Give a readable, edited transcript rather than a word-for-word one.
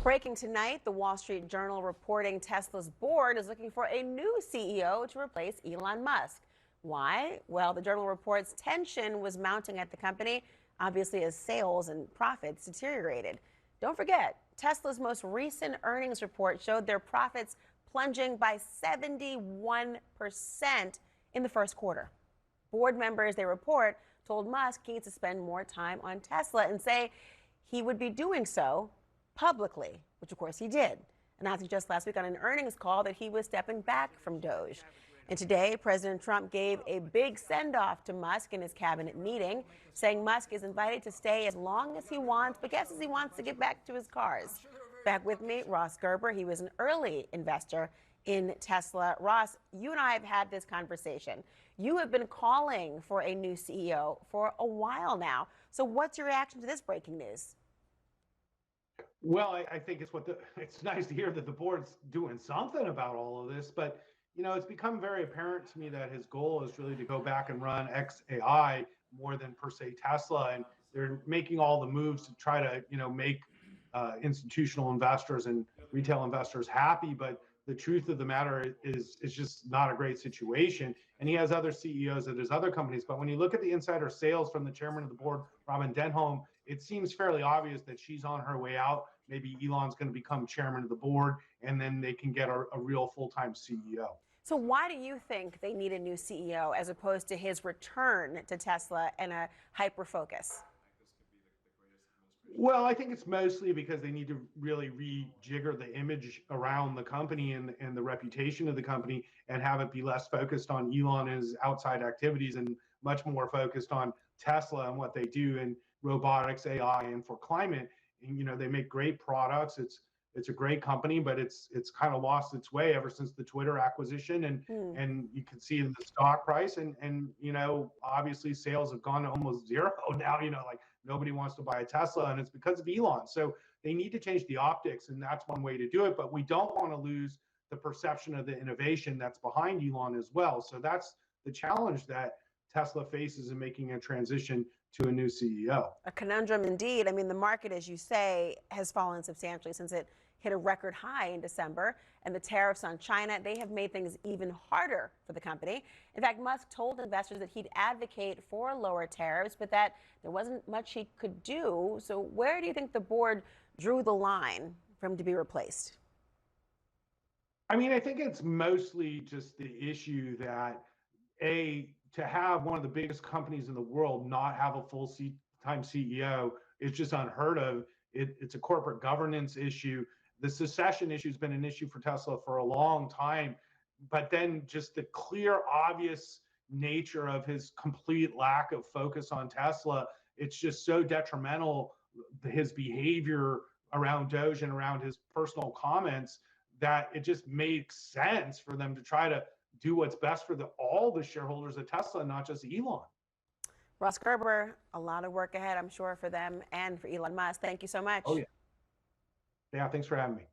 Breaking tonight, the Wall Street Journal reporting Tesla's board is looking for a new CEO to replace Elon Musk. Why? Well, the Journal reports tension was mounting at the company, obviously as sales and profits deteriorated. Don't forget, Tesla's most recent earnings report showed their profits plunging by 71% in the first quarter. Board members, they report, told Musk he needs to spend more time on Tesla and say he would be doing so publicly, which of course he did, announcing just last week on an earnings call that he was stepping back from Doge. And today, President Trump gave a big send-off to Musk in his cabinet meeting, saying Musk is invited to stay as long as he wants, but guesses he wants to get back to his cars. Back with me, Ross Gerber. He was an early investor in Tesla. Ross, you and I have had this conversation. You have been calling for a new CEO for a while now. So what's your reaction to this breaking news? Well, I think it's nice to hear that the board's doing something about all of this, but it's become very apparent to me that his goal is really to go back and run XAI more than per se Tesla, and they're making all the moves to try to make institutional investors and retail investors happy. But the truth of the matter is, it's just not a great situation. And he has other CEOs at his other companies. But when you look at the insider sales from the chairman of the board, Robin Denholm, it seems fairly obvious that she's on her way out. Maybe Elon's going to become chairman of the board, and then they can get a real full-time CEO. So why do you think they need a new CEO as opposed to his return to Tesla and a hyper focus? Well, I think it's mostly because they need to really rejigger the image around the company and the reputation of the company, and have it be less focused on Elon and his outside activities and much more focused on Tesla and what they do in robotics, AI, and for climate. And they make great products. It's a great company, but it's kind of lost its way ever since the Twitter acquisition, and you can see in the stock price, and obviously sales have gone to almost zero now. Like nobody wants to buy a Tesla, and it's because of Elon. So they need to change the optics, and that's one way to do it. But we don't want to lose the perception of the innovation that's behind Elon as well. So that's the challenge that Tesla faces in making a transition to a new CEO. A conundrum indeed. I mean, the market, as you say, has fallen substantially since it hit a record high in December, and the tariffs on China, they have made things even harder for the company. In fact, Musk told investors that he'd advocate for lower tariffs, but that there wasn't much he could do. So where do you think the board drew the line for him to be replaced? I mean, I think it's mostly just the issue that, to have one of the biggest companies in the world not have a full-time CEO is just unheard of. It's a corporate governance issue. The succession issue has been an issue for Tesla for a long time, but then just the clear, obvious nature of his complete lack of focus on Tesla, it's just so detrimental, his behavior around Doge and around his personal comments, that it just makes sense for them to try to do what's best for all the shareholders of Tesla, not just Elon. Ross Gerber, a lot of work ahead, I'm sure, for them and for Elon Musk. Thank you so much. Oh, yeah. Yeah, thanks for having me.